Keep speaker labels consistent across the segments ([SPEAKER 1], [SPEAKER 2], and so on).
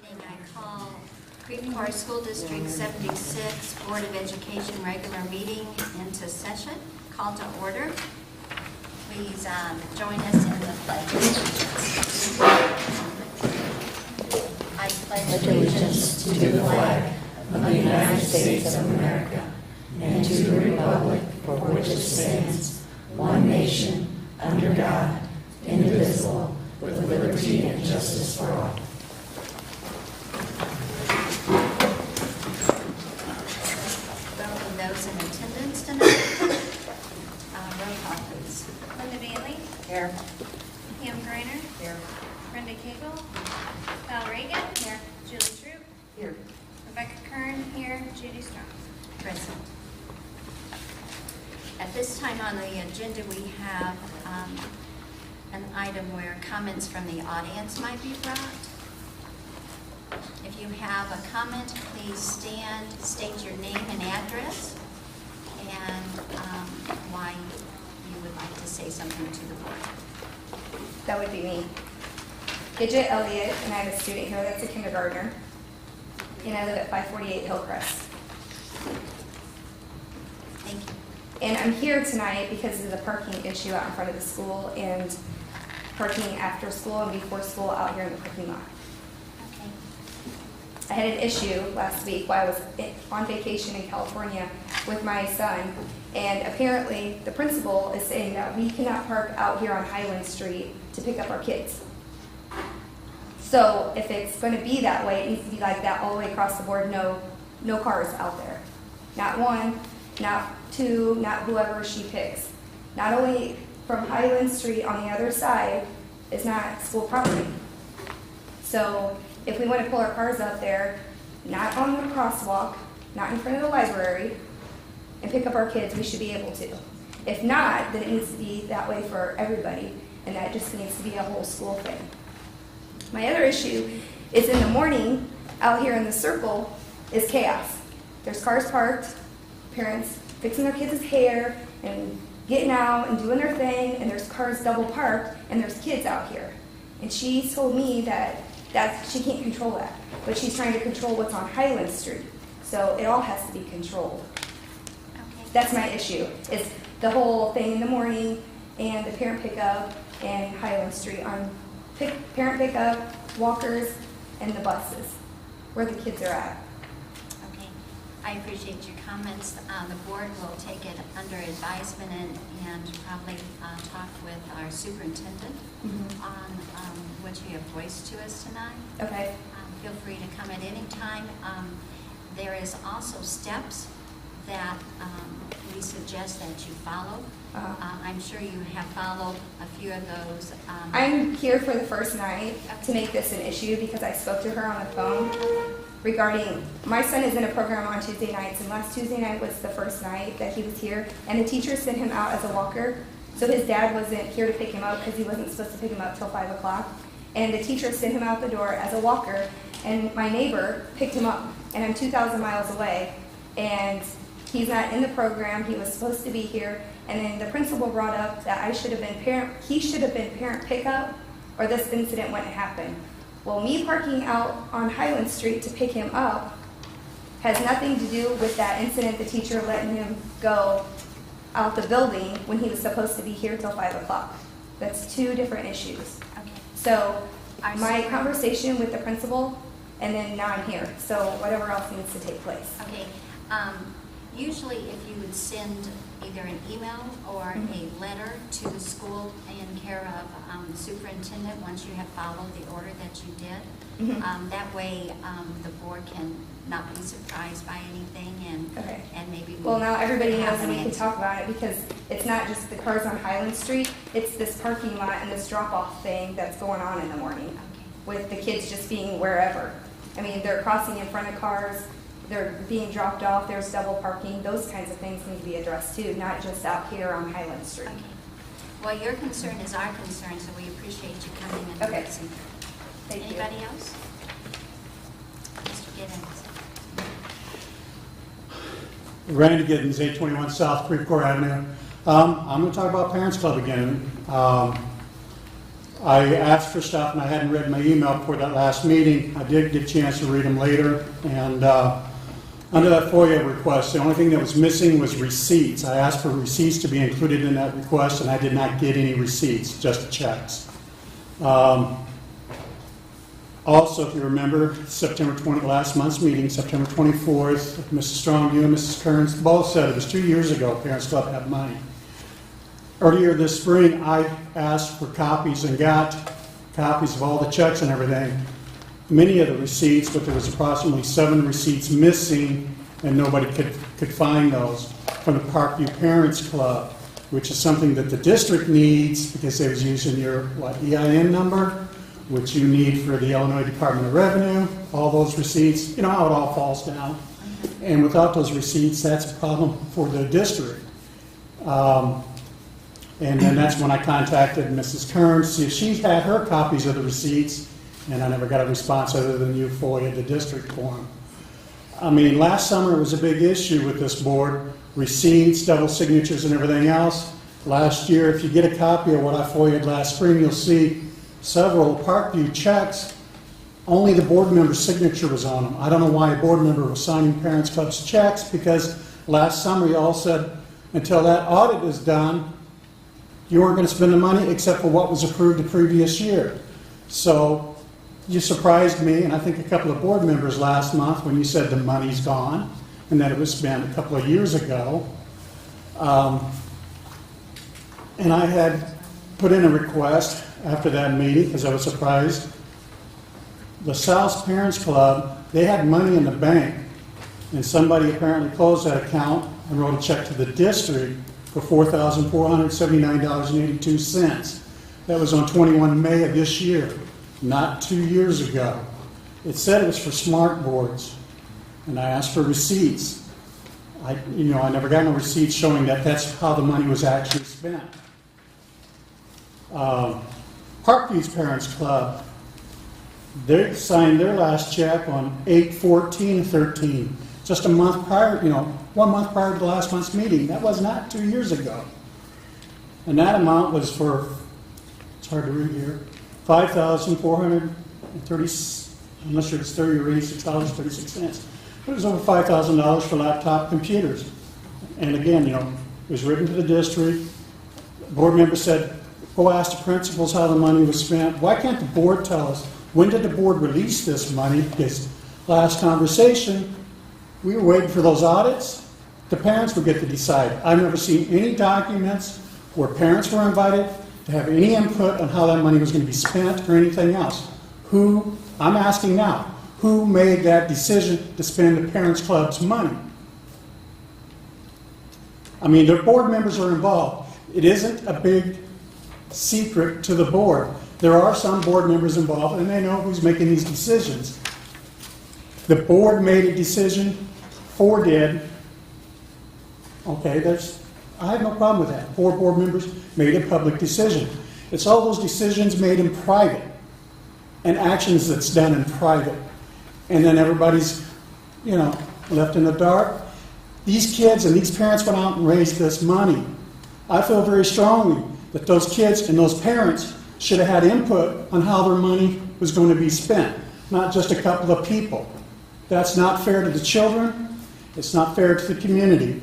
[SPEAKER 1] evening. I call Creve Coeur School District 76 Board of Education regular meeting into session. Call to order. Please join us in the pledge of allegiance. I pledge allegiance
[SPEAKER 2] to the flag of the United States of America and to the republic for which it stands, one nation, under God, indivisible, with liberty and justice for all.
[SPEAKER 1] Welcome those in attendance tonight. Roll call, please.
[SPEAKER 3] Linda Bailey.
[SPEAKER 1] Here.
[SPEAKER 3] Pam Greiner.
[SPEAKER 1] Here.
[SPEAKER 3] Brenda Cagle. Val Reagan. Here. Julie Troop.
[SPEAKER 1] Here.
[SPEAKER 3] Rebecca Kern. Here. Judy Strong.
[SPEAKER 1] Present. At this time on the agenda, we have an item where comments from the audience might be brought. If you have a comment, please stand, state your name and address, and why you would like to say something to the board.
[SPEAKER 4] That would be me. Gidget Elliott, and I have a student here that's a kindergartner, and I live at 548 Hillcrest.
[SPEAKER 1] Thank you.
[SPEAKER 4] And I'm here tonight because of the parking issue out in front of the school and parking after school and before school out here in the parking lot.
[SPEAKER 1] Okay.
[SPEAKER 4] I had an issue last week while I was on vacation in California with my son, and apparently the principal is saying that we cannot park out here on Highland Street to pick up our kids. So if it's going to be that way, it needs to be like that all the way across the board, no cars out there. Not one, not two, not whoever she picks. Not only from Highland Street on the other side is not school property. So if we want to pull our cars up there, not on the crosswalk, not in front of the library, and pick up our kids, we should be able to. If not, then it needs to be that way for everybody, and that just needs to be a whole school thing. My other issue is in the morning, out here in the circle, is chaos. There's cars parked, parents fixing their kids' hair and getting out and doing their thing, and there's cars double parked, and there's kids out here. And she told me that she can't control that, but she's trying to control what's on Highland Street. So it all has to be controlled.
[SPEAKER 1] Okay.
[SPEAKER 4] That's my issue, is the whole thing in the morning and the parent pickup and Highland Street on parent pickup, walkers, and the buses, where the kids are at.
[SPEAKER 1] Okay. I appreciate your comments. The board will take it under advisement and probably talk with our superintendent on what you have voiced to us tonight.
[SPEAKER 4] Okay.
[SPEAKER 1] Feel free to come at any time. There is also steps that we suggest that you follow. I'm sure you have followed a few of those.
[SPEAKER 4] I'm here for the first night to make this an issue because I spoke to her on the phone regarding, my son is in a program on Tuesday nights, and last Tuesday night was the first night that he was here, and the teacher sent him out as a walker, so his dad wasn't here to pick him up because he wasn't supposed to pick him up till 5 o'clock, and the teacher sent him out the door as a walker, and my neighbor picked him up, and I'm 2,000 miles away, and he's not in the program. He was supposed to be here, and then the principal brought up that he should have been parent pickup, or this incident wouldn't happen. Well, me parking out on Highland Street to pick him up has nothing to do with that incident, the teacher letting him go out the building when he was supposed to be here till 5 o'clock. That's two different issues.
[SPEAKER 1] Okay.
[SPEAKER 4] So my conversation with the principal, and then now I'm here. So whatever else needs to take place.
[SPEAKER 1] Okay. Usually if you would send either an email or a letter to the school in care of the superintendent once you have followed the order that you did, that way the board can not be surprised by anything and maybe
[SPEAKER 4] Well, now everybody knows and we can
[SPEAKER 1] answer.
[SPEAKER 4] talk about it because it's not just the cars on Highland Street, it's this parking lot and this drop-off thing that's going on in the morning
[SPEAKER 1] Okay.
[SPEAKER 4] with the kids just being wherever. I mean, they're crossing in front of cars, they're being dropped off, there's double parking, those kinds of things need to be addressed too, not just out here on Highland Street.
[SPEAKER 1] Okay. Well, your concern is our concern, so we appreciate you coming and
[SPEAKER 4] Okay.
[SPEAKER 1] listening.
[SPEAKER 4] Thank you.
[SPEAKER 1] Anybody else? Mr. Giddens.
[SPEAKER 5] Randy Giddens, 821 South Creve Coeur Avenue. I'm going to talk about Parents Club again. I asked for stuff and I hadn't read my email before that last meeting. I did get a chance to read them later, and under that FOIA request, the only thing that was missing was receipts. I asked for receipts to be included in that request, and I did not get any receipts, just checks. Also, if you remember, last month's meeting, September 24th, Mrs. Strong, you and Mrs. Kearns both said it was 2 years ago Parents Club had money. Earlier this spring, I asked for copies and got copies of all the checks and everything, many of the receipts, but there was approximately 7 receipts missing, and nobody could find those from the Parkview Parents Club, which is something that the district needs because they was using your EIN number, which you need for the Illinois Department of Revenue, all those receipts, you know how it all falls down. And without those receipts, that's a problem for the district. And then that's when I contacted Mrs. Kearns to see if she had her copies of the receipts, and I never got a response other than you FOIA'd the district form. I mean, last summer it was a big issue with this board, receipts, double signatures, and everything else. Last year, if you get a copy of what I FOIA'd last spring, you'll see several Parkview checks, only the board member's signature was on them. I don't know why a board member was signing Parents Club's checks, because last summer you all said until that audit is done, you weren't going to spend the money except for what was approved the previous year. So you surprised me, and I think a couple of board members last month when you said the money's gone and that it was spent a couple of years ago. And I had put in a request after that meeting because I was surprised. The South Parents Club, they had money in the bank, and somebody apparently closed that account and wrote a check to the district for $4,479.82. That was on 21 May of this year, not 2 years ago. It said it was for smart boards, and I asked for receipts. I never got no receipts showing that that's how the money was actually spent. Parkview's Parents Club, they signed their last check on 8/14/13, just a month prior, 1 month prior to the last month's meeting. That was not 2 years ago. And that amount was for, it's hard to read here, $5,430, I'm not sure it's $30 or $86.36. But it was over $5,000 for laptop computers. And again, it was written to the district. The board member said, go ask the principals how the money was spent. Why can't the board tell us, when did the board release this money? Because last conversation, we were waiting for those audits. The parents would get to decide. I've never seen any documents where parents were invited to have any input on how that money was going to be spent or anything else. I'm asking now, who made that decision to spend the Parents Club's money? I mean, the board members are involved. It isn't a big secret to the board. There are some board members involved, and they know who's making these decisions. The board made a decision, 4 did. Okay, I have no problem with that. 4 board members made a public decision. It's all those decisions made in private and actions that's done in private. And then everybody's, left in the dark. These kids and these parents went out and raised this money. I feel very strongly that those kids and those parents should have had input on how their money was going to be spent, not just a couple of people. That's not fair to the children. It's not fair to the community.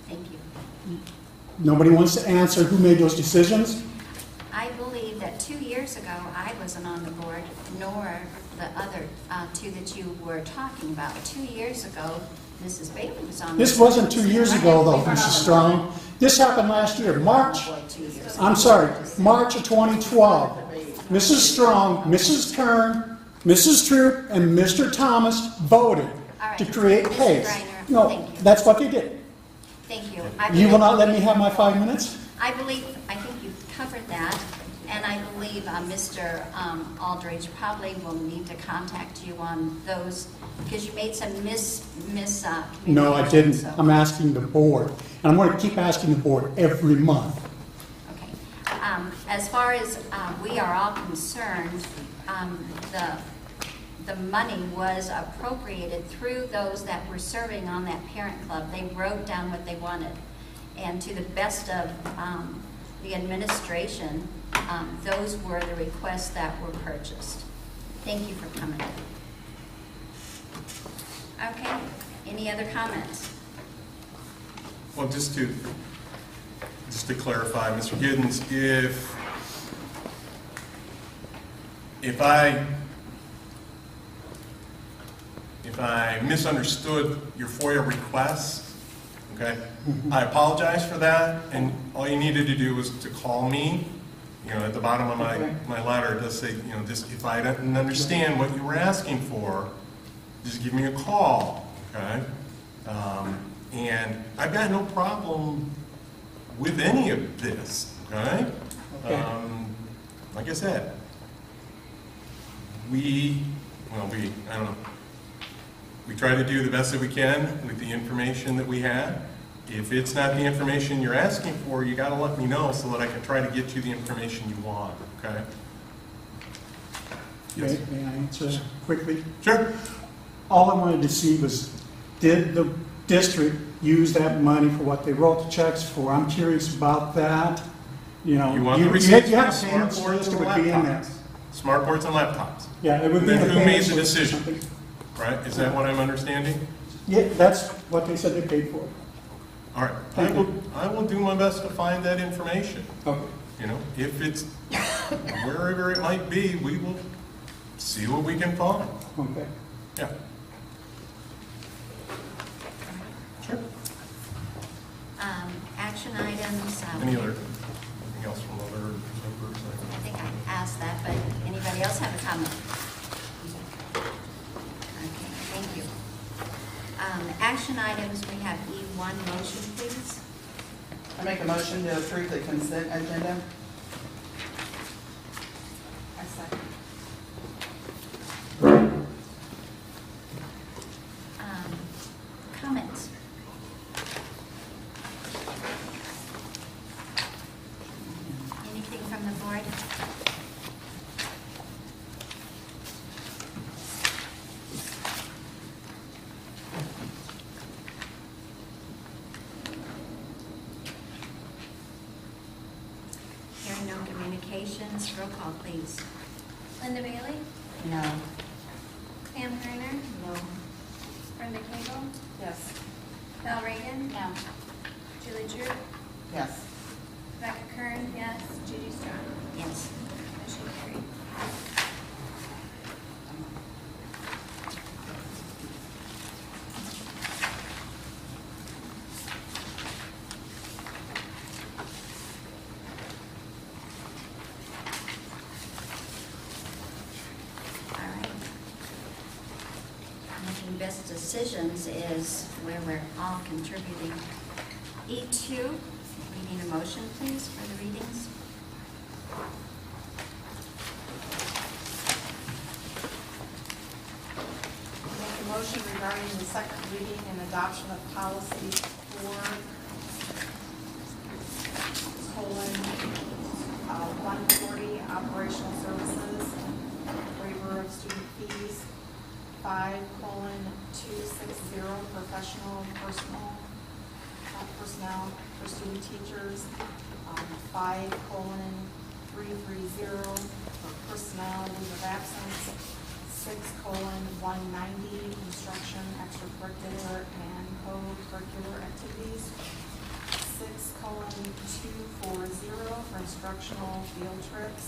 [SPEAKER 1] Thank you.
[SPEAKER 5] Nobody wants to answer who made those decisions.
[SPEAKER 1] I believe that 2 years ago, I wasn't on the board, nor the other 2 that you were talking about. 2 years ago, Mrs. Bailey was on the board.
[SPEAKER 5] This wasn't 2 years ago, though, Mrs. Strong. This happened last year, March of 2012. Mrs. Strong, Mrs. Kern, Mrs. Troop, and Mr. Thomas voted to create PACE. No, that's what they did.
[SPEAKER 1] Thank you.
[SPEAKER 5] You will not let me have my 5 minutes?
[SPEAKER 1] I think you've covered that, and I believe Mr. Aldridge probably will need to contact you on those, because you made some
[SPEAKER 5] No, I didn't.
[SPEAKER 1] so-
[SPEAKER 5] I'm asking the board, and I'm going to keep asking the board every month.
[SPEAKER 1] Okay. As far as we are all concerned, the money was appropriated through those that were serving on that parent club. They wrote down what they wanted. And to the best of the administration, those were the requests that were purchased. Thank you for coming. Okay, any other comments?
[SPEAKER 6] Well, just to clarify, Mr. Giddens, if I misunderstood your FOIA request, okay, I apologize for that, and all you needed to do was to call me. You know, at the bottom of my letter, it does say, you know, just if I didn't understand what you were asking for, just give me a call, okay? And I've got no problem with any of this, okay? Like I said, I don't know, we try to do the best that we can with the information that we have. If it's not the information you're asking for, you got to let me know so that I can try to get you the information you want, okay? Yes.
[SPEAKER 5] May I answer quickly?
[SPEAKER 6] Sure.
[SPEAKER 5] All I wanted to see was, did the district use that money for what they wrote the checks for? I'm curious about that. You know,
[SPEAKER 6] You want the receipts
[SPEAKER 5] you
[SPEAKER 6] for
[SPEAKER 5] have
[SPEAKER 6] smart
[SPEAKER 5] payments
[SPEAKER 6] boards
[SPEAKER 5] list,
[SPEAKER 6] and
[SPEAKER 5] it would be in there.
[SPEAKER 6] laptops? Smart boards and laptops,
[SPEAKER 5] Yeah, it would be in
[SPEAKER 6] Then
[SPEAKER 5] the
[SPEAKER 6] who made
[SPEAKER 5] payments
[SPEAKER 6] the
[SPEAKER 5] list or
[SPEAKER 6] decision?
[SPEAKER 5] something.
[SPEAKER 6] right? Is that what I'm understanding?
[SPEAKER 5] Yeah, that's what they said they paid for.
[SPEAKER 6] All right.
[SPEAKER 5] Thank you.
[SPEAKER 6] I will do my best to find that information.
[SPEAKER 5] Okay.
[SPEAKER 6] You know, if it's wherever it might be, we will see what we can find.
[SPEAKER 5] Okay.
[SPEAKER 6] Yeah. Sure.
[SPEAKER 1] Action items.
[SPEAKER 6] Anything else from other members?
[SPEAKER 1] I think I asked that, but anybody else have a comment? Okay, thank you. Action items, we have E1, motion please.
[SPEAKER 2] I make a motion to approve the consent agenda. I second.
[SPEAKER 1] Comments? Anything from the board? Hearing no communications, roll call please.
[SPEAKER 3] Linda Bailey,
[SPEAKER 2] No.
[SPEAKER 3] Pam Griner,
[SPEAKER 2] No.
[SPEAKER 3] Brenda Cagle,
[SPEAKER 2] Yes.
[SPEAKER 3] Val Reagan,
[SPEAKER 1] No.
[SPEAKER 3] Julie Drew,
[SPEAKER 2] Yes.
[SPEAKER 3] Rebecca Kern, yes, Judy Strong.
[SPEAKER 1] Yes.
[SPEAKER 3] Motion carried.
[SPEAKER 1] All right. Making best decisions is where we're all contributing. E2, we need a motion, please, for the readings.
[SPEAKER 7] Make a motion regarding the second reading and adoption of policy 4:140, operational services, waiver of student fees, 5:260, professional personnel for student teachers, 5:330 for personnel leave of absence, 6:190 instruction, extracurricular and co-curricular activities, 6:240 for instructional field trips,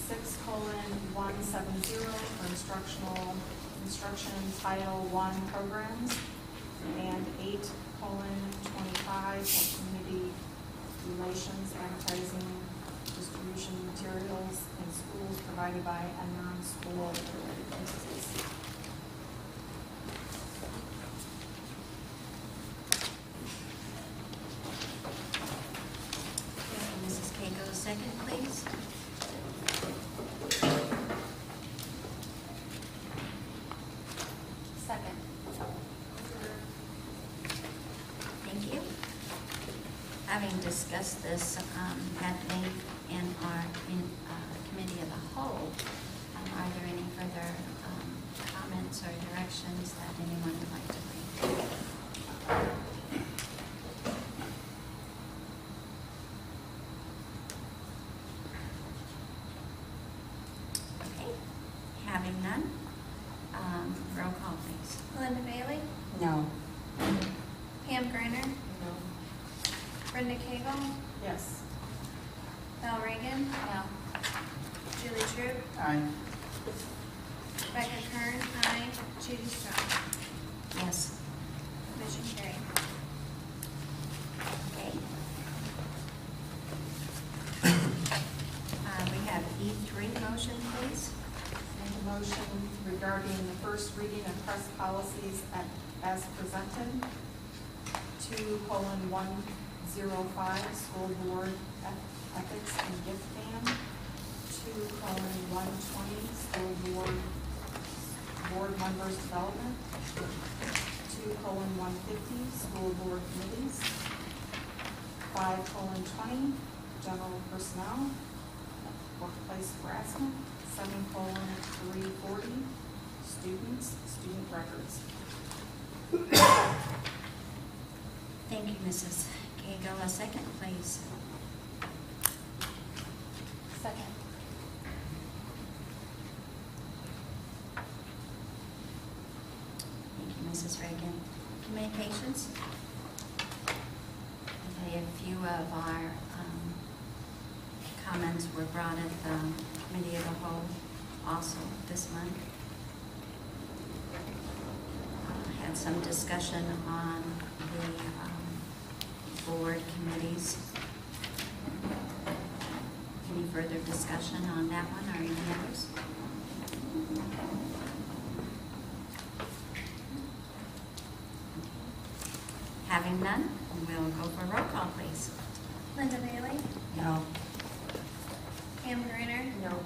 [SPEAKER 7] 6:170 for instruction Title I programs, and 8:25 for community relations, advertising, distribution materials in schools provided by a non-school related entities.
[SPEAKER 1] Mrs. Cagle, second, please.
[SPEAKER 3] Second.
[SPEAKER 1] Thank you. Having discussed this at length in our committee of the whole, are there any further comments or directions that anyone would like to make? none, roll call please.
[SPEAKER 3] Linda Bailey,
[SPEAKER 2] No.
[SPEAKER 3] Pam Griner,
[SPEAKER 7] No.
[SPEAKER 3] Brenda Cagle,
[SPEAKER 7] Yes.
[SPEAKER 3] Val Reagan,
[SPEAKER 1] No.
[SPEAKER 3] Julie True,
[SPEAKER 2] Aye.
[SPEAKER 3] Becca Kern, aye, Judy Strong.
[SPEAKER 1] Yes.
[SPEAKER 3] Motion carried.
[SPEAKER 1] Okay. We have E3 motion, please.
[SPEAKER 7] Make a motion regarding the first reading of press policies as presented. 2:105, school board ethics and gift ban. 2:120, school board members development. 2:150, school board committees. 5:20, general personnel, workplace harassment. 7:340, students, student records.
[SPEAKER 1] Thank you, Mrs. Cagle. A second, please.
[SPEAKER 3] Second.
[SPEAKER 1] Thank you, Mrs. Reagan. Communications? Okay, a few of our comments were brought at the committee of the whole also this month. Had some discussion on the board committees. Any further discussion on that one or any others? Having none, we'll go for roll call, please.
[SPEAKER 3] Linda Bailey,
[SPEAKER 2] No.
[SPEAKER 3] Pam Griner,
[SPEAKER 7] No.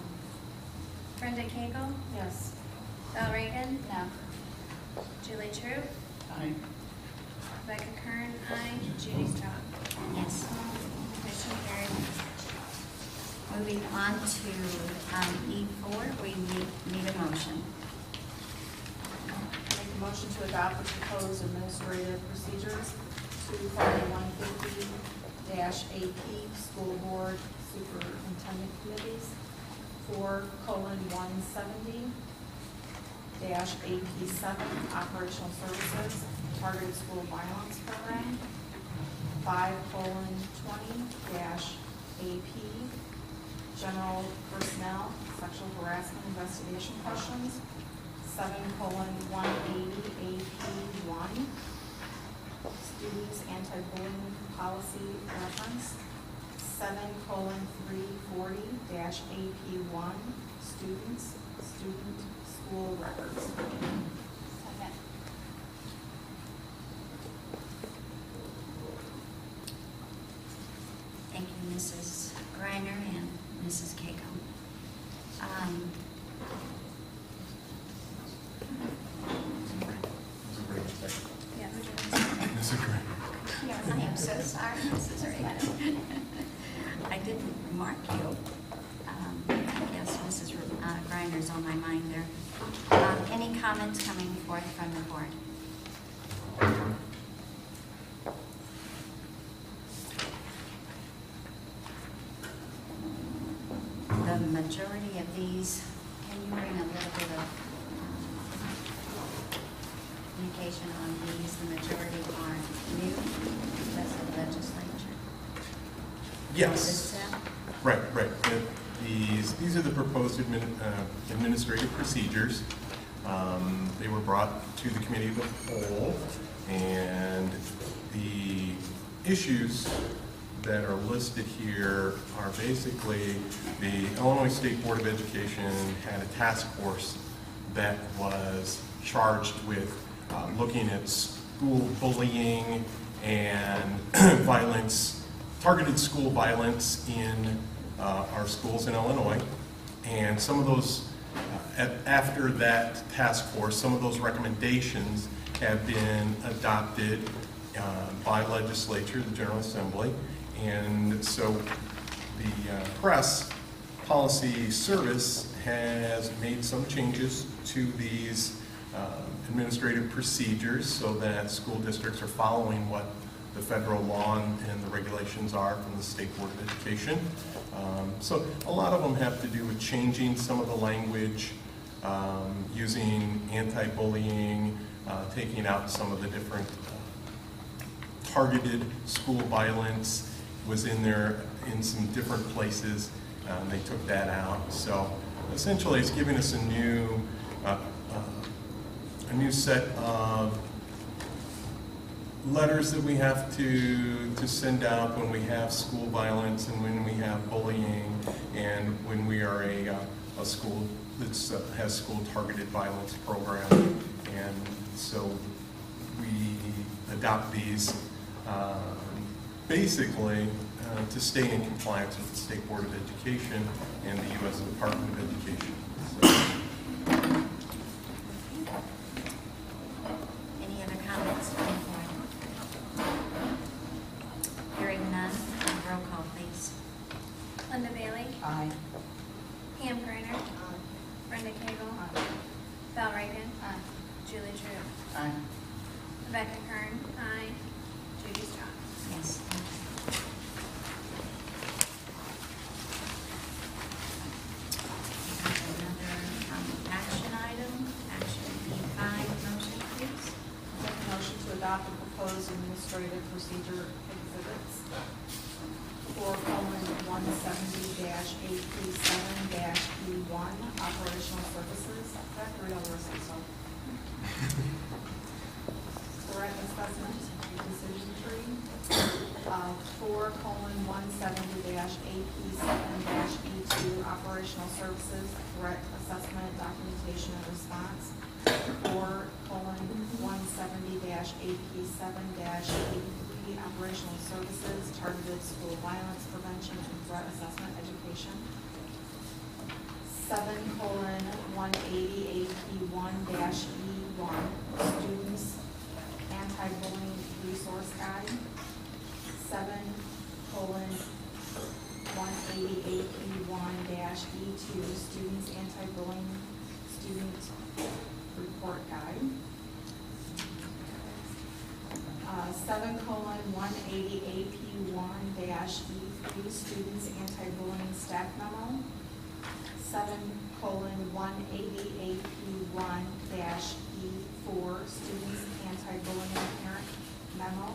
[SPEAKER 3] Brenda Cagle,
[SPEAKER 7] Yes.
[SPEAKER 3] Val Reagan,
[SPEAKER 1] No.
[SPEAKER 3] Julie True,
[SPEAKER 2] Aye.
[SPEAKER 3] Becca Kern, aye, Judy Strong.
[SPEAKER 1] Yes.
[SPEAKER 3] Motion carried.
[SPEAKER 1] Moving on to E4, we need a motion.
[SPEAKER 7] Make a motion to adopt the proposed administrative procedures. 2:150 AP, school board superintendent committees. 4:170 AP7, operational services, targeted school violence program. 5:20 AP, general personnel, sexual harassment investigation questions. 7:180 AP1, students anti-bullying policy reference. 7:340 AP1, student school records.
[SPEAKER 3] Second.
[SPEAKER 1] Thank you, Mrs. Griner and Mrs. Cagle.
[SPEAKER 3] Yeah, who did it?
[SPEAKER 6] Mrs. Gray.
[SPEAKER 1] Yes, I am so sorry, Mrs. Reagan. I didn't remark you. Yes, Mrs. Griner's on my mind there. Any comments coming forth from the board? The majority of these, can you bring a little bit of communication on these? The majority are new because of the legislature.
[SPEAKER 6] Yes.
[SPEAKER 1] Is that?
[SPEAKER 6] Right. These are the proposed administrative procedures. They were brought to the committee of the whole, and the issues that are listed here are basically the Illinois State Board of Education had a task force that was charged with looking at school bullying and violence, targeted school violence in our schools in Illinois. And some of those, after that task force, some of those recommendations have been adopted by legislature, the General Assembly. And so the press policy service has made some changes to these administrative procedures so that school districts are following what the federal law and the regulations are from the State Board of Education. So a lot of them have to do with changing some of the language using anti-bullying, taking out some of the different targeted school violence was in there in some different places. They took that out. So essentially it's giving us a new set of letters that we have to send out when we have school violence and when we have bullying and when we are a school that has school targeted violence program. And so we adopt these basically to stay in compliance with the State Board of Education and the U.S. Department of Education. So,
[SPEAKER 1] Any other comments from the board? Hearing none, roll call, please.
[SPEAKER 3] Linda Bailey.
[SPEAKER 2] Aye.
[SPEAKER 3] Pam Griner. Brenda Cagle. Val Reagan. Julie True.
[SPEAKER 2] Aye.
[SPEAKER 3] Rebecca Kern. Aye. Judy Strong.
[SPEAKER 1] Yes. Another action item, action E5, motion please.
[SPEAKER 7] Make a motion to adopt the proposed administrative procedure exhibits for colon 170-837-E1, operational services. I have to read all the rest of this. Threat assessment, decision tree, for colon 170-837-E2, operational services, threat assessment, documentation and response. For colon 170-837-E3, operational services, targeted school violence prevention and threat assessment education. 7:180-AP1-E1, students anti-bullying resource guide. 7:180-AP1-E2, students anti-bullying student report guide. 7:180-AP1-E3, students anti-bullying staff memo. 7:180-AP1-E4, students anti-bullying parent memo.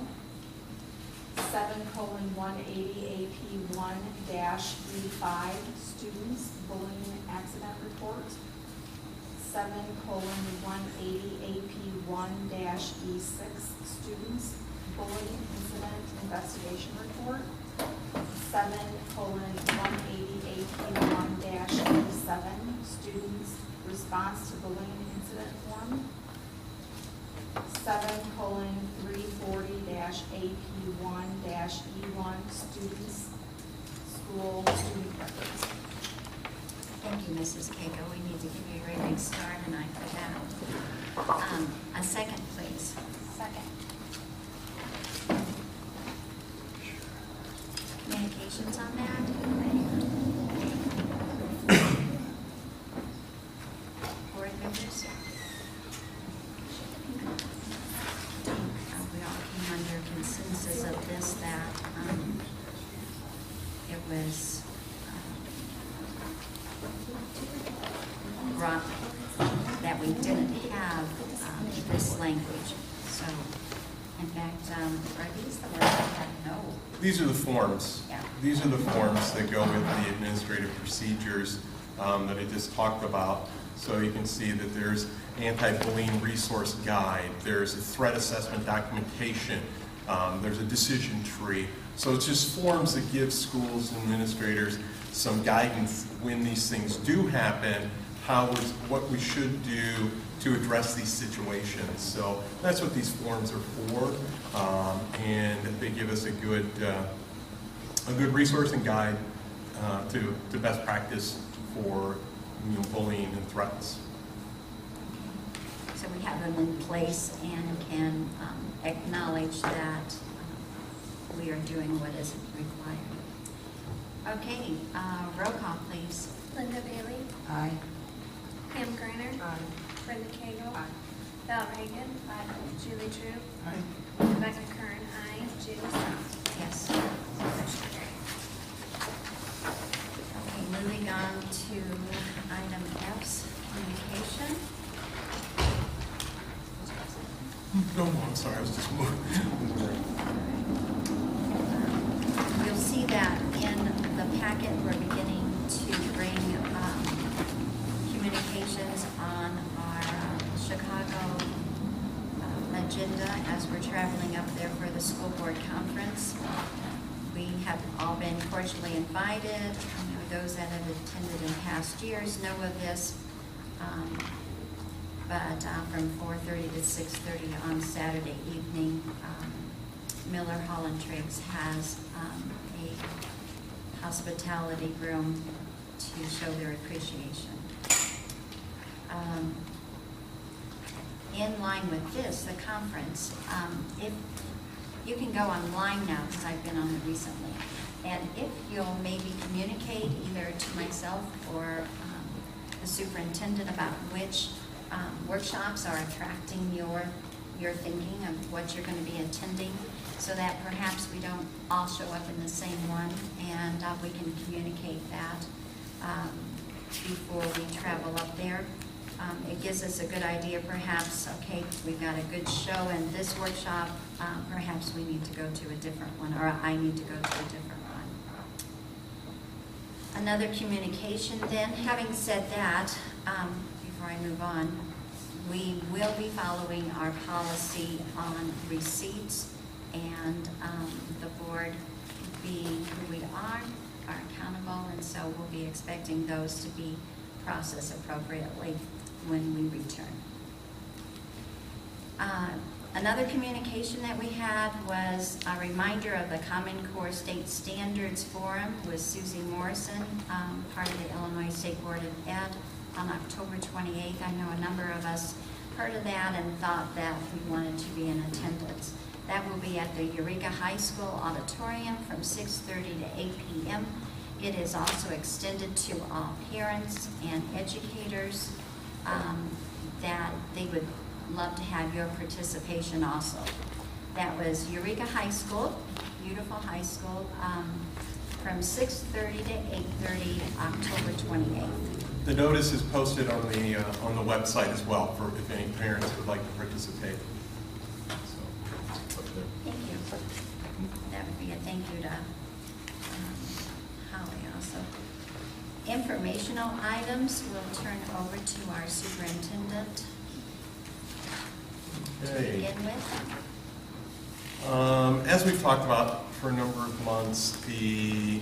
[SPEAKER 7] 7:180-AP1-E5, students bullying accident report. 7:180-AP1-E6, students bullying incident investigation report. 7:180-AP1-E7, students response to bullying incident form. 7:340-AP1-E1, students school student records.
[SPEAKER 1] Thank you, Mrs. Cagle. We need to give you a very big star tonight for that. A second, please.
[SPEAKER 3] Second.
[SPEAKER 1] Communications on that? Board members? We all came under consensus of this, that it was brought that we didn't have this language. So, in fact, are these the ones that have no?
[SPEAKER 6] these are the forms.
[SPEAKER 1] Yeah.
[SPEAKER 6] These are the forms that go with the administrative procedures that I just talked about. So you can see that there's anti-bullying resource guide, there's a threat assessment documentation, there's a decision tree. So it's just forms that give schools and administrators some guidance when these things do happen, what we should do to address these situations. So that's what these forms are for, and they give us a good resource and guide to best practice for bullying and threats.
[SPEAKER 1] So we have them in place and can acknowledge that we are doing what is required. Okay, roll call, please.
[SPEAKER 3] Linda Bailey.
[SPEAKER 2] Aye.
[SPEAKER 3] Pam Griner. Brenda Cagle. Val Reagan. Julie True. Rebecca Kern. Aye. Judy Strong.
[SPEAKER 1] Yes. Motion carried. Okay, moving on to item F, communication.
[SPEAKER 6] No, I'm sorry, I was just moving.
[SPEAKER 1] You'll see that in the packet, we're beginning to bring communications on our Chicago agenda as we're traveling up there for the school board conference. We have all been cordially invited. I know those that have attended in past years know of this. But from 4:30 to 6:30 on Saturday evening, Miller Holland Triggs has a hospitality room to show their appreciation. In line with this, the conference, if you can go online now, because I've been on it recently, and if you'll maybe communicate either to myself or the superintendent about which workshops are attracting your thinking of what you're going to be attending, so that perhaps we don't all show up in the same one, and we can communicate that before we travel up there. It gives us a good idea, perhaps, okay, we've got a good show in this workshop, perhaps we need to go to a different one, or I need to go to a different one. Another communication then, having said that, before I move on, we will be following our policy on receipts, and the board, being who we are accountable, and so we'll be expecting those to be processed appropriately when we return. Another communication that we had was a reminder of the Common Core State Standards Forum with Susie Morrison, part of the Illinois State Board of Ed, on October 28th. I know a number of us heard of that and thought that we wanted to be in attendance. That will be at the Eureka High School auditorium from 6:30 to 8 p.m. It is also extended to all parents and educators that they would love to have your participation also. That was Eureka High School, beautiful high school, from 6:30 to 8:30, October 28th.
[SPEAKER 6] The notice is posted on the website as well for if any parents would like to participate. So, up there.
[SPEAKER 1] Thank you. That would be a thank you to Holly also. Informational items, we'll turn over to our superintendent to
[SPEAKER 6] Okay.
[SPEAKER 1] begin with.
[SPEAKER 6] As we've talked about for a number of months, the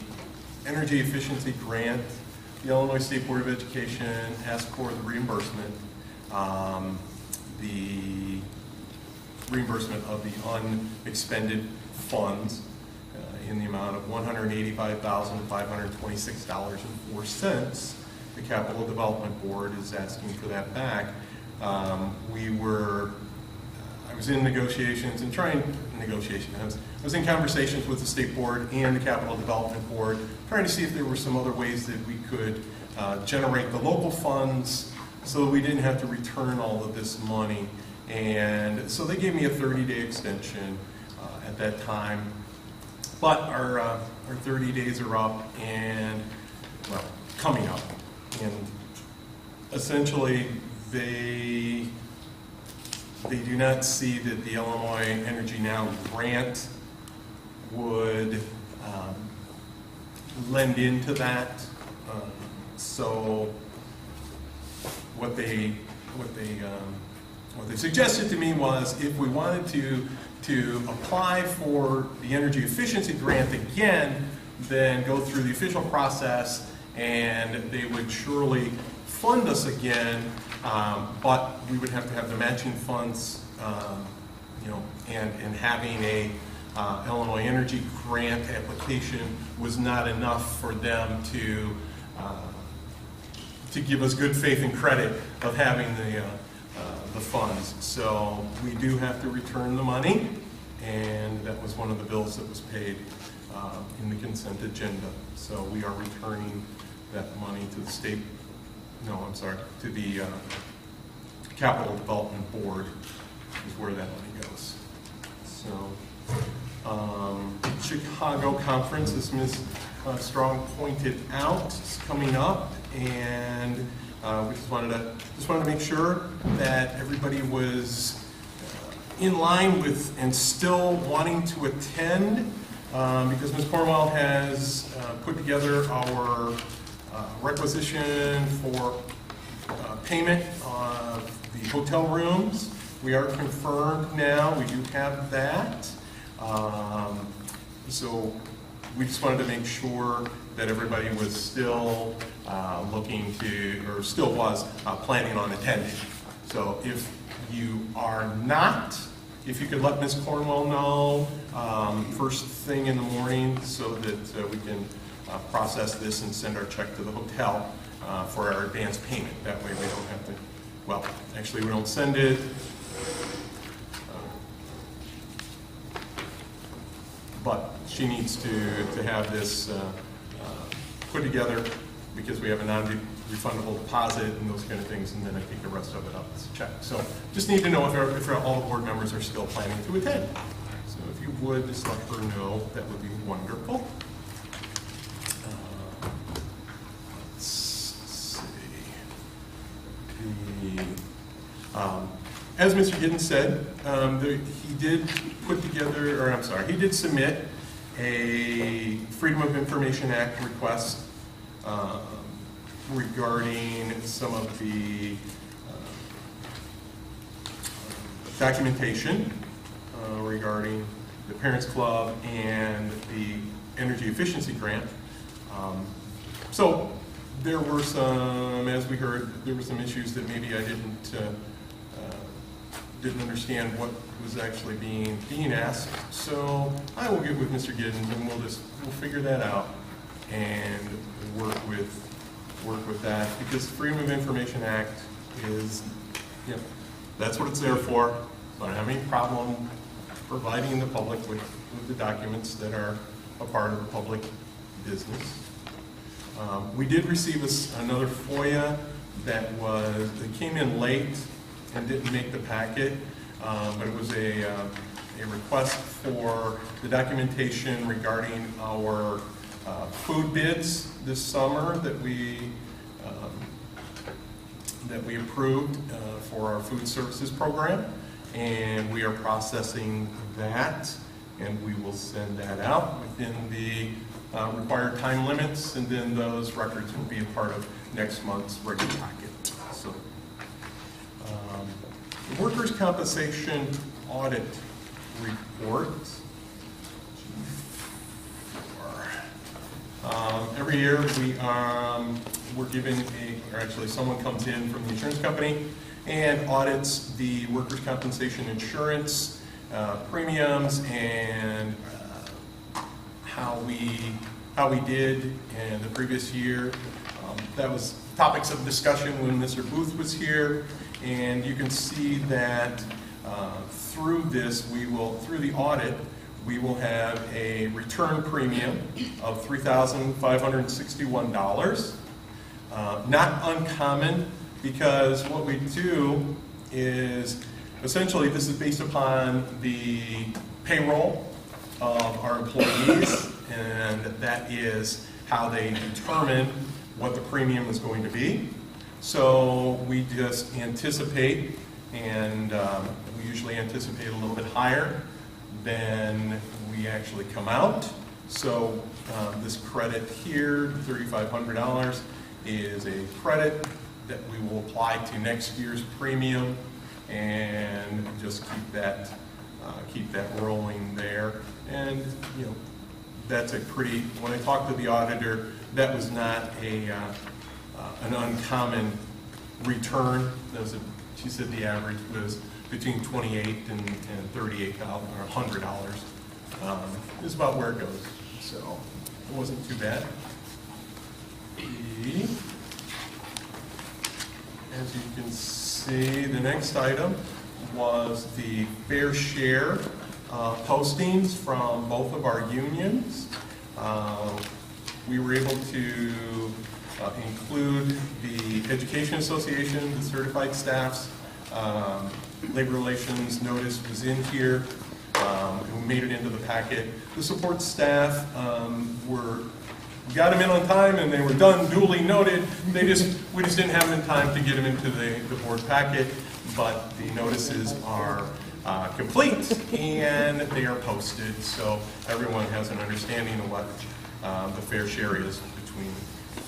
[SPEAKER 6] energy efficiency grant, the Illinois State Board of Education asked for the reimbursement of the unexpended funds in the amount of $185,526.04. The Capital Development Board is asking for that back. I was in negotiations and I was in conversations with the State Board and the Capital Development Board, trying to see if there were some other ways that we could generate the local funds so that we didn't have to return all of this money. And so they gave me a 30-day extension at that time. But our 30 days are up and, well, coming up. And essentially, they do not see that the Illinois Energy Now grant would lend into that. So what they suggested to me was if we wanted to apply for the energy efficiency grant again, then go through the official process, and they would surely fund us again, but we would have to have the matching funds, and having a Illinois Energy grant application was not enough for them to give us good faith and credit of having the funds. So we do have to return the money, and that was one of the bills that was paid in the consent agenda. So we are returning that money to the to the Capital Development Board is where that money goes. So Chicago Conference, as Ms. Strong pointed out, is coming up, and We just wanted to make sure that everybody was in line with and still wanting to attend, because Ms. Cornwell has put together our requisition for payment of the hotel rooms. We are confirmed now, we do have that. So we just wanted to make sure that everybody was still looking to, or still was planning on attending. So if you are not, if you could let Ms. Cornwell know first thing in the morning so that we can process this and send our check to the hotel for our advance payment. That way we don't have to, well, actually we don't send it. But she needs to have this put together because we have a non-refundable deposit and those kind of things, and then I think the rest of it up is a check. So just need to know if all the board members are still planning to attend. So if you would just let her know, that would be wonderful. Let's see. As Mr. Giddens said, he did put together, or I'm sorry, he did submit a Freedom of Information Act request regarding some of the documentation regarding the Parents Club and the Energy Efficiency Grant. So there were some, as we heard, there were some issues that maybe I didn't understand what was actually being asked. So I will get with Mr. Giddens and we'll figure that out and work with that, because the Freedom of Information Act is, you know, that's what it's there for. So I don't have any problem providing the public with the documents that are a part of the public business. We did receive another FOIA that came in late and didn't make the packet, but it was a request for the documentation regarding our food bids this summer that we approved for our food services program, and we are processing that, and we will send that out within the required time limits, and then those records will be a part of next month's regular packet. So, the workers' compensation audit report. Every year we're given or actually someone comes in from the insurance company and audits the workers' compensation insurance premiums and how we did in the previous year. That was topics of discussion when Mr. Booth was here, and you can see that through the audit, we will have a return premium of $3,561. Not uncommon, because what we do is, essentially this is based upon the payroll of our employees, and that is how they determine what the premium is going to be. So we just anticipate, and we usually anticipate a little bit higher than we actually come out. So this credit here, $3,500, is a credit that we will apply to next year's premium, and just keep that rolling there. And you know, that's a pretty. When I talked to the auditor, that was not an uncommon return. She said the average was between $28 and $38 or $100 is about where it goes. So it wasn't too bad. As you can see, the next item was the fair share postings from both of our unions. We were able to include the Education Association, the certified staffs, labor relations notice was in here, and we made it into the packet. The support staff were we got them in on time and they were done, duly noted. We just didn't have them in time to get them into the board packet, but the notices are complete and they are posted, so everyone has an understanding of what the fair share is between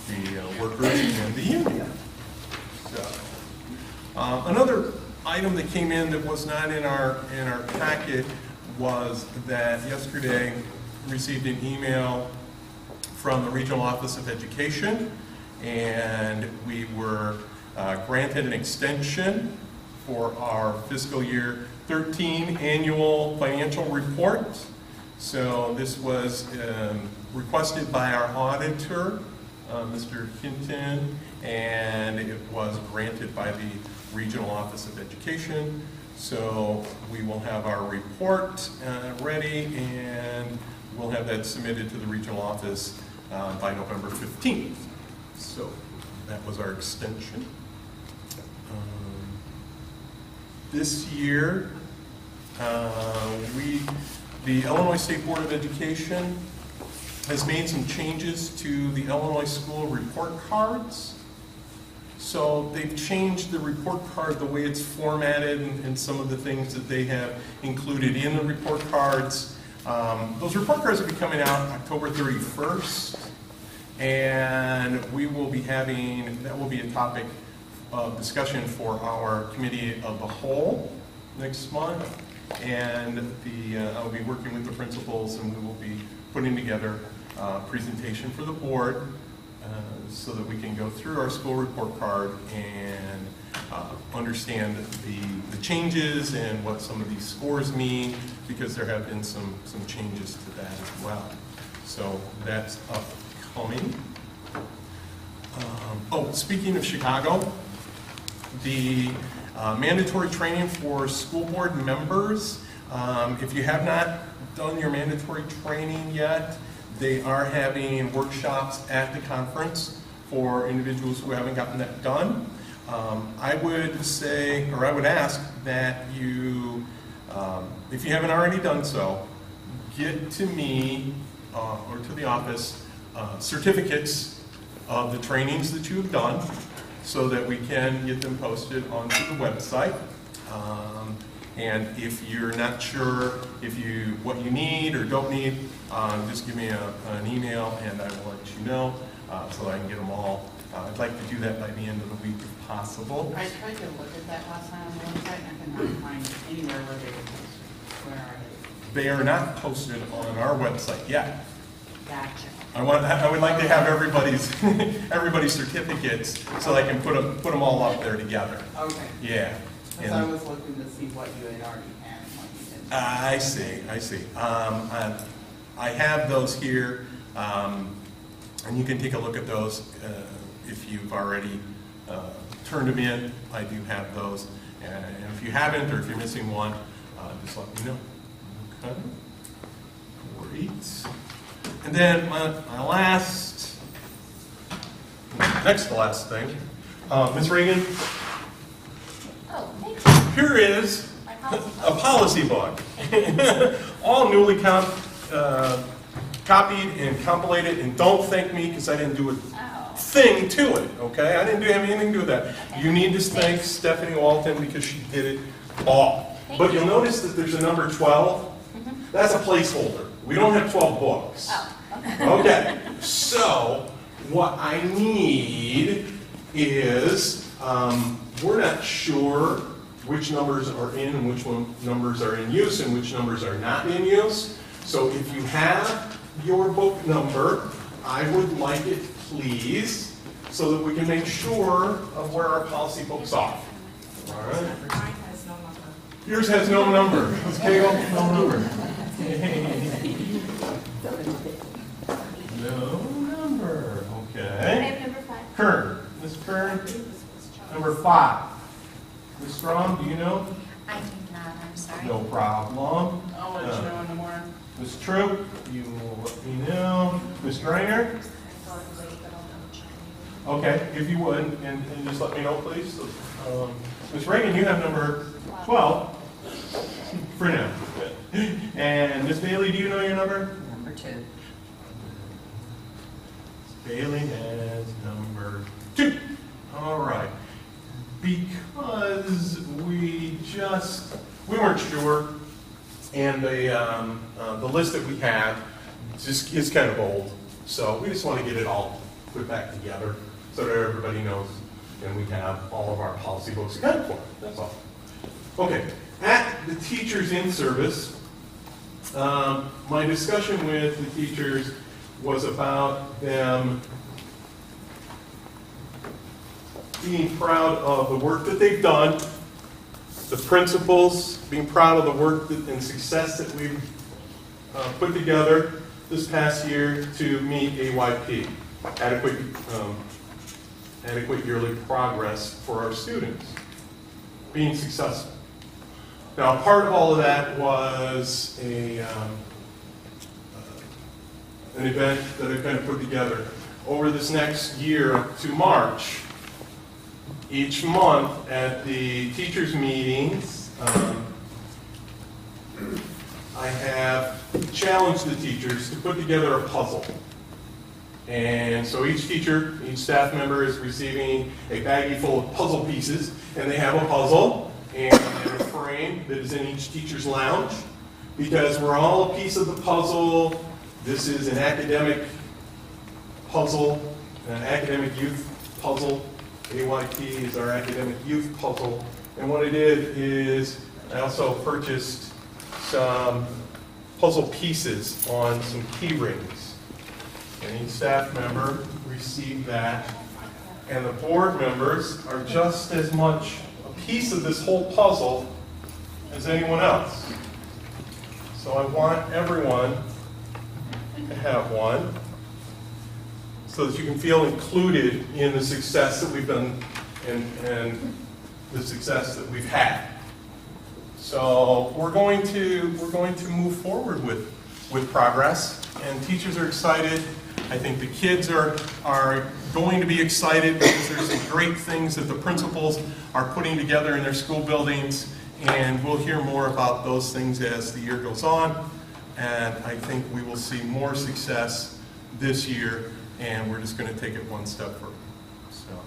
[SPEAKER 6] the workers and the union. So, another item that came in that was not in our packet was that yesterday we received an email from the Regional Office of Education, and we were granted an extension for our fiscal year 13 annual financial report. So this was requested by our auditor, Mr. Hinton, and it was granted by the Regional Office of Education. So we will have our report ready, and we'll have that submitted to the regional office by November 15th. So that was our extension. This year, the Illinois State Board of Education has made some changes to the Illinois school report cards. So they've changed the report card, the way it's formatted, and some of the things that they have included in the report cards. Those report cards will be coming out October 31st, and we will be having, that will be a topic of discussion for our committee of the whole next month. And I'll be working with the principals, and we will be putting together a presentation for the board so that we can go through our school report card and understand the changes and what some of these scores mean, because there have been some changes to that as well. So that's upcoming. Speaking of Chicago, the mandatory training for school board members, if you have not done your mandatory training yet, they are having workshops at the conference for individuals who haven't gotten that done. I would say, or I would ask that you, if you haven't already done so, get to me or to the office certificates of the trainings that you have done so that we can get them posted onto the website. And if you're not sure what you need or don't need, just give me an email and I will let you know so I can get them all. I'd like to do that by the end of the week if possible.
[SPEAKER 8] I tried to look at that last time on the website and I could not find anywhere where they were posted. Where are they?
[SPEAKER 6] They are not posted on our website yet.
[SPEAKER 8] Gotcha.
[SPEAKER 6] I would like to have everybody's certificates so I can put them all up there together.
[SPEAKER 8] Okay.
[SPEAKER 6] Yeah.
[SPEAKER 8] Because I was looking to see what you had already had and what you didn't.
[SPEAKER 6] I see. I have those here, and you can take a look at those if you've already turned them in. I do have those, and if you haven't or if you're missing one, just let me know. Okay. Great. And then my next to last thing, Ms. Reagan.
[SPEAKER 1] Oh, thank you.
[SPEAKER 6] Here is
[SPEAKER 1] My policy book.
[SPEAKER 6] a policy book, all newly copied and compilated, and don't thank me because I didn't do a
[SPEAKER 1] Oh.
[SPEAKER 6] thing to it, okay? I didn't have anything to do with that.
[SPEAKER 1] Okay.
[SPEAKER 6] You need to thank Stephanie Walton because she did it all.
[SPEAKER 1] Thank
[SPEAKER 6] But
[SPEAKER 1] you.
[SPEAKER 6] you'll notice that there's a number 12.
[SPEAKER 1] Mhm.
[SPEAKER 6] That's a placeholder. We don't have 12 books.
[SPEAKER 1] Oh, okay.
[SPEAKER 6] Okay, so what I need is, we're not sure which numbers are in and which numbers are in use and which numbers are not in use. So if you have your book number, I would like it, please, so that we can make sure of where our policy books are. All right.
[SPEAKER 7] Mine has no number.
[SPEAKER 6] Yours has no number. Ms. Cagle, no number. No number,
[SPEAKER 3] I
[SPEAKER 6] okay.
[SPEAKER 3] have number 5.
[SPEAKER 6] Kern, Ms. Kern, number 5. Ms. Strong, do you know?
[SPEAKER 1] I do not, I'm sorry.
[SPEAKER 6] No problem.
[SPEAKER 8] I'll let you know in the morning.
[SPEAKER 6] Ms. Troop, you will let me know. Ms. Greiner? Okay, if you would, and just let me know, please. Ms. Reagan, you have number 12 for now. And Ms. Bailey, do you know your number?
[SPEAKER 8] Number 2.
[SPEAKER 6] Failing as number 2. All right. Because we weren't sure, and the list that we have just is kind of old. So we just want to get it all put back together so that everybody knows, and we have all of our policy books accounted for. That's all. Okay. At the teachers in service, my discussion with the teachers was about them being proud of the work that they've done, the principals being proud of the work and success that we've put together this past year to meet AYP, adequate yearly progress for our students, being successful. Now, part of all of that was an event that I kind of put together over this next year to March. Each month at the teachers' meetings, I have challenged the teachers to put together a puzzle. And so each teacher, each staff member is receiving a baggie full of puzzle pieces, and they have a puzzle and a frame that is in each teacher's lounge, because we're all a piece of the puzzle. This is an academic puzzle, an academic youth puzzle. AYP is our academic youth puzzle. And what I did is I also purchased some puzzle pieces on some key rings. And each staff member received that. And the board members are just as much a piece of this whole puzzle as anyone else. So I want everyone to have one, so that you can feel included in the success that we've done and the success that we've had. So we're going to move forward with progress, and teachers are excited. I think the kids are going to be excited because there's some great things that the principals are putting together in their school buildings, and we'll hear more about those things as the year goes on. And I think we will see more success this year, and we're just going to take it one step further. So,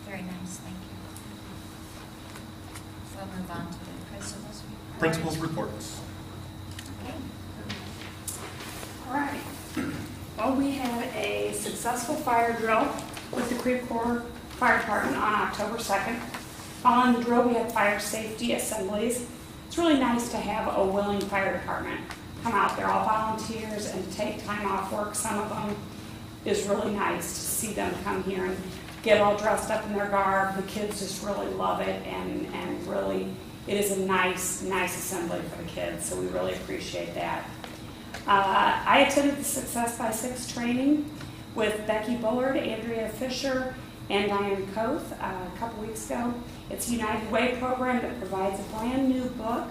[SPEAKER 1] Very nice, thank you. We'll move on to the principal's report.
[SPEAKER 6] principals' reports.
[SPEAKER 1] Okay.
[SPEAKER 9] All right. Well, we had a successful fire drill with the Creve Coeur Fire Department on October 2nd. Following the drill, we had fire safety assemblies. It's really nice to have a willing fire department come out there, all volunteers, and to take time off work. Some of them is really nice to see them come here and get all dressed up in their garb. The kids just really love it, and really it is a nice assembly for the kids, so we really appreciate that. I attended the Success by 6 training with Becky Bullard, Andrea Fisher, and Diane Koth a couple weeks ago. It's a United Way program that provides a brand new book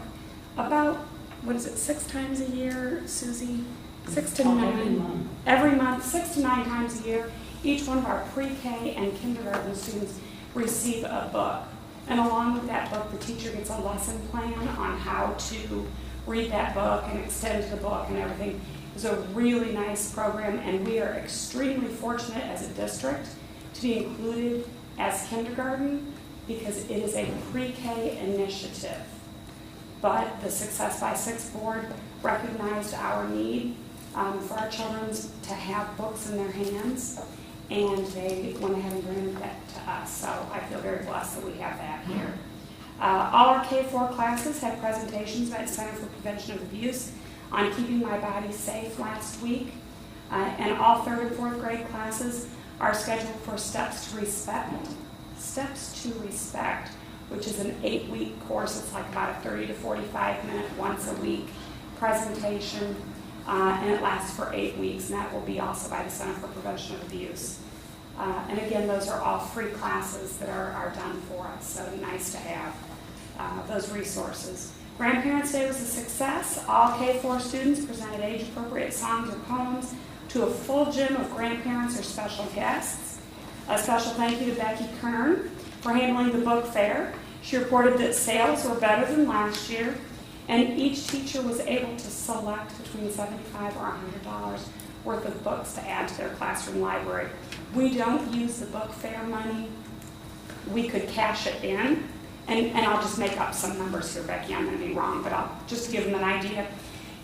[SPEAKER 9] about, 6 times a year, Susie? 6 to 9. Every month, 6 to 9 times a year. Each one of our pre-K and kindergarten students receive a book. And along with that book, the teacher gets a lesson plan on how to read that book and extend the book and everything. It's a really nice program, and we are extremely fortunate as a district to be included as kindergarten because it is a pre-K initiative. But the Success by 6 board recognized our need for our children to have books in their hands, and they went ahead and granted that to us. So I feel very blessed that we have that here. All our K-4 classes had presentations at Center for Prevention of Abuse on keeping my body safe last week. And all 3rd and 4th grade classes are scheduled for Steps to Respect. Steps to Respect, which is an 8-week course. It's like about a 30 to 45 minute once a week presentation, and it lasts for 8 weeks, and that will be also by the Center for Prevention of Abuse. And again, those are all free classes that are done for us, so nice to have those resources. Grandparents' Day was a success. All K-4 students presented age-appropriate songs or poems to a full gym of grandparents or special guests. A special thank you to Becky Kern for handling the book fair. She reported that sales were better than last year, and each teacher was able to select between $75 or $100 worth of books to add to their classroom library. We don't use the book fair money. We could cash it in, and I'll just make up some numbers here, Becky, I'm going to be wrong, but I'll just give them an idea.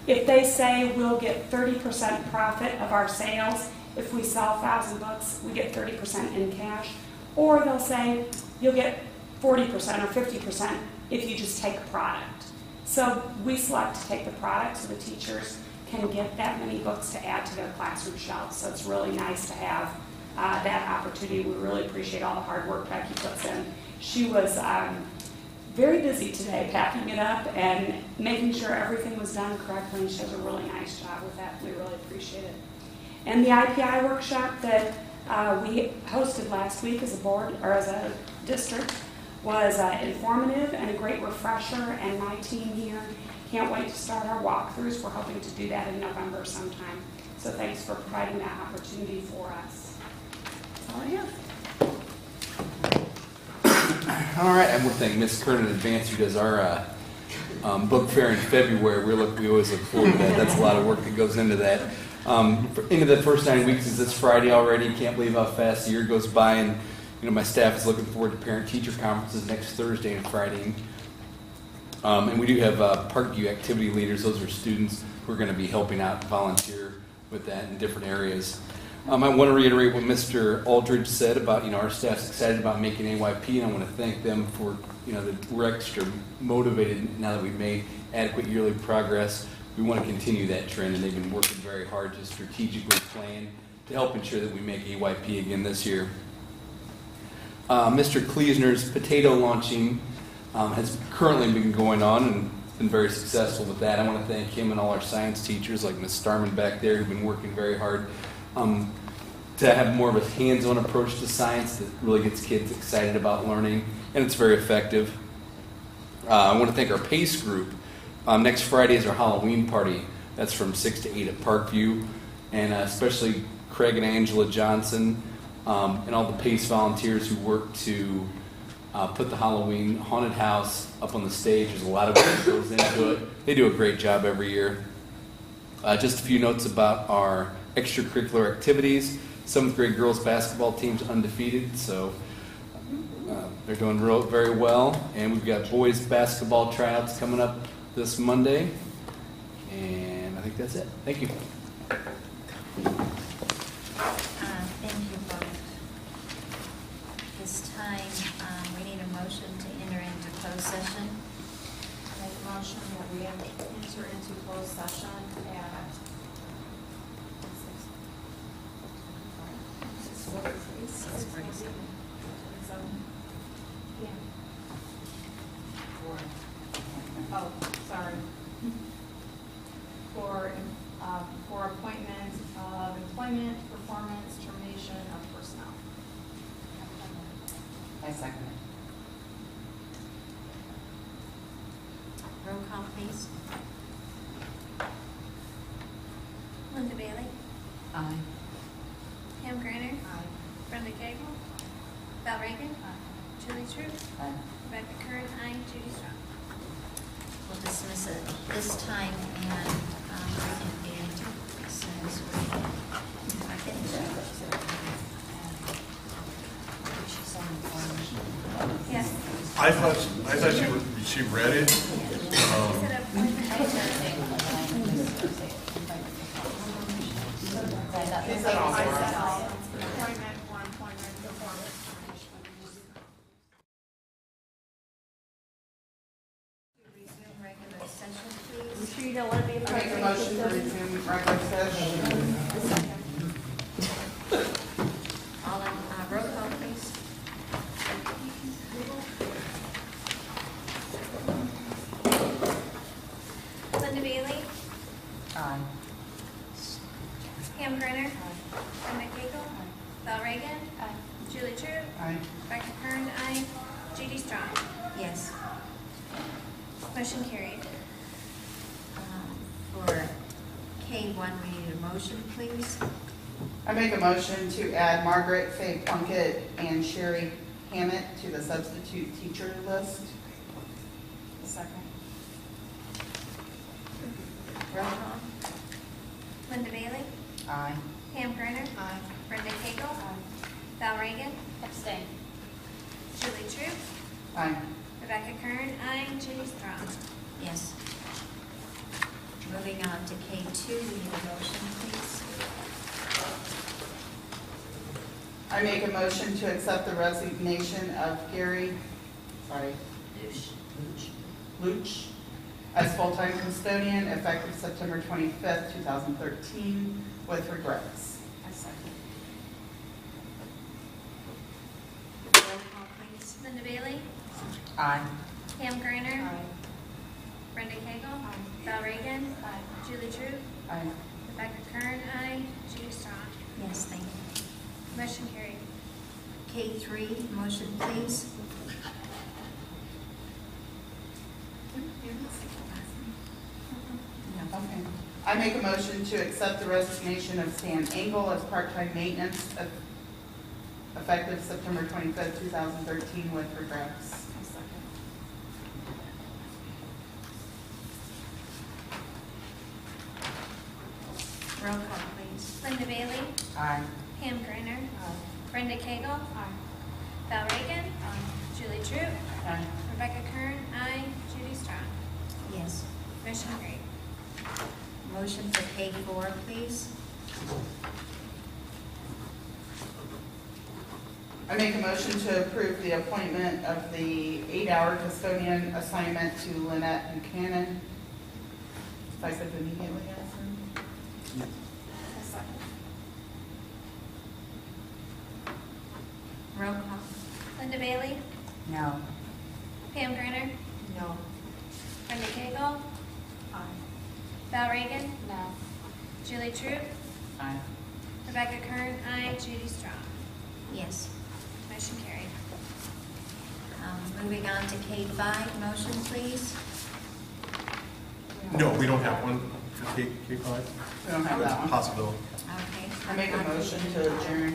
[SPEAKER 9] If they say we'll get 30% profit of our sales, if we sell 1,000 books, we get 30% in cash. Or they'll say you'll get 40% or 50% if you just take a product. So we select to take the product so the teachers can get that many books to add to their classroom shelves. So it's really nice to have that opportunity. We really appreciate all the hard work Becky puts in. She was very busy today packing it up and making sure everything was done correctly, and she does a really nice job with that. We really appreciate it. And the IPI workshop that we hosted last week as a board or as a district was informative and a great refresher, and my team here can't wait to start our walkthroughs. We're hoping to do that in November sometime. So thanks for providing that opportunity for us. That's all I have.
[SPEAKER 10] All right, I want to thank Ms. Kern in advance, who does our book fair in February. We always look forward to that. That's a lot of work that goes into that. Into the first 9 weeks is this Friday already. Can't believe how fast the year goes by, and my staff is looking forward to parent-teacher conferences next Thursday and Friday. And we do have Parkview activity leaders. Those are students who are going to be helping out, volunteer with that in different areas. I want to reiterate what Mr. Aldridge said about, our staff's excited about making AYP, and I want to thank them for, that we're extra motivated now that we've made adequate yearly progress. We want to continue that trend, and they've been working very hard to strategically plan to help ensure that we make AYP again this year. Mr. Kleesner's potato launching has currently been going on and been very successful with that. I want to thank him and all our science teachers like Ms. Starman back there who've been working very hard to have more of a hands-on approach to science that really gets kids excited about learning, and it's very effective. I want to thank our PACE group. Next Friday is our Halloween party. That's from 6 to 8 at Parkview, and especially Craig and Angela Johnson and all the PACE volunteers who work to put the Halloween haunted house up on the stage. There's a lot of work that goes into it. They do a great job every year. Just a few notes about our extracurricular activities. 7th grade girls basketball team's undefeated, so they're doing very well. And we've got boys basketball tryouts coming up this Monday. And I think that's it. Thank you.
[SPEAKER 1] Thank you both. This time, we need a motion to enter into closed session.
[SPEAKER 7] I make a motion that we enter into closed session at for appointment of employment, performance, termination of personnel.
[SPEAKER 8] I second it.
[SPEAKER 1] Roll call, please.
[SPEAKER 3] Linda Bailey,
[SPEAKER 8] Aye.
[SPEAKER 3] Pam Griner,
[SPEAKER 7] Aye.
[SPEAKER 3] Brenda Cagle, Val Reagan, Julie True,
[SPEAKER 8] Aye.
[SPEAKER 3] Rebecca Kern, aye, Judy Strong.
[SPEAKER 1] We'll dismiss it this time and reconvene as soon as we
[SPEAKER 3] Yes.
[SPEAKER 6] I thought she read it.
[SPEAKER 3] Is it appointment?
[SPEAKER 7] Is that all? Appointment, one appointment, performance, termination.
[SPEAKER 1] resume regular session, please.
[SPEAKER 4] Sure you don't want to be in
[SPEAKER 8] I make a motion to resume regular session.
[SPEAKER 1] All in, roll call, please.
[SPEAKER 3] Linda Bailey,
[SPEAKER 8] Aye.
[SPEAKER 3] Pam Griner, Brenda Cagle, Val Reagan, Julie True,
[SPEAKER 8] Aye.
[SPEAKER 3] Rebecca Kern, aye, Judy Strong.
[SPEAKER 1] Yes.
[SPEAKER 3] Motion carried.
[SPEAKER 1] For K1, we need a motion, please.
[SPEAKER 8] I make a motion to add Margaret Faye Plunkett and Sherry Hammett to the substitute teacher list.
[SPEAKER 7] Second.
[SPEAKER 1] Roll call.
[SPEAKER 3] Linda Bailey,
[SPEAKER 8] Aye.
[SPEAKER 3] Pam Griner.
[SPEAKER 7] Aye.
[SPEAKER 3] Brenda Cagle. Val Reagan.
[SPEAKER 7] Abstain.
[SPEAKER 3] Julie True.
[SPEAKER 8] Aye.
[SPEAKER 3] Rebecca Kern. Aye. Judy Strong.
[SPEAKER 1] Yes. Moving on to K2, we need a motion, please.
[SPEAKER 8] I make a motion to accept the resignation of Gary, Luch, as full-time custodian effective September 25th, 2013, with regrets.
[SPEAKER 7] I second.
[SPEAKER 1] Roll call, please.
[SPEAKER 3] Linda Bailey.
[SPEAKER 8] Aye.
[SPEAKER 3] Pam Griner.
[SPEAKER 7] Aye.
[SPEAKER 3] Brenda Cagle. Val Reagan. Julie True.
[SPEAKER 8] Aye.
[SPEAKER 3] Rebecca Kern. Aye. Judy Strong.
[SPEAKER 1] Yes, thank you.
[SPEAKER 3] Motion carried.
[SPEAKER 1] K3, motion, please. No.
[SPEAKER 8] Okay. I make a motion to accept the resignation of Stan Engel as part-time maintenance effective September 25th, 2013, with regrets.
[SPEAKER 7] I second.
[SPEAKER 1] Roll call, please.
[SPEAKER 3] Linda Bailey.
[SPEAKER 8] Aye.
[SPEAKER 3] Pam Griner. Brenda Cagle. Val Reagan. Julie True.
[SPEAKER 8] Aye.
[SPEAKER 3] Rebecca Kern. Aye. Judy Strong.
[SPEAKER 1] Yes.
[SPEAKER 3] Motion carried.
[SPEAKER 1] Motion for K4, please.
[SPEAKER 8] I make a motion to approve the appointment of the 8-hour custodian assignment to Lynette Buchanan. If I could immediately ask her.
[SPEAKER 7] I second.
[SPEAKER 1] Roll call.
[SPEAKER 3] Linda Bailey.
[SPEAKER 8] No.
[SPEAKER 3] Pam Griner.
[SPEAKER 7] No.
[SPEAKER 3] Brenda Cagle.
[SPEAKER 7] Aye.
[SPEAKER 3] Val Reagan.
[SPEAKER 7] No.
[SPEAKER 3] Julie True.
[SPEAKER 8] Aye.
[SPEAKER 3] Rebecca Kern. Aye. Judy Strong.
[SPEAKER 1] Yes.
[SPEAKER 3] Motion carried.
[SPEAKER 1] Moving on to K5, motion, please.
[SPEAKER 6] No, we don't have one for K5.
[SPEAKER 8] We don't have that one.
[SPEAKER 6] Possibility.
[SPEAKER 1] Okay.
[SPEAKER 8] I make a motion to adjourn.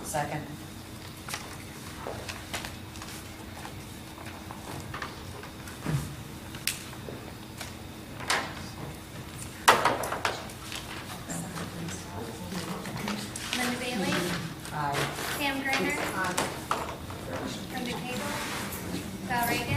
[SPEAKER 2] Second.
[SPEAKER 3] Linda Bailey.
[SPEAKER 2] Aye.
[SPEAKER 3] Pam Griner. Brenda Cagle. Val Reagan.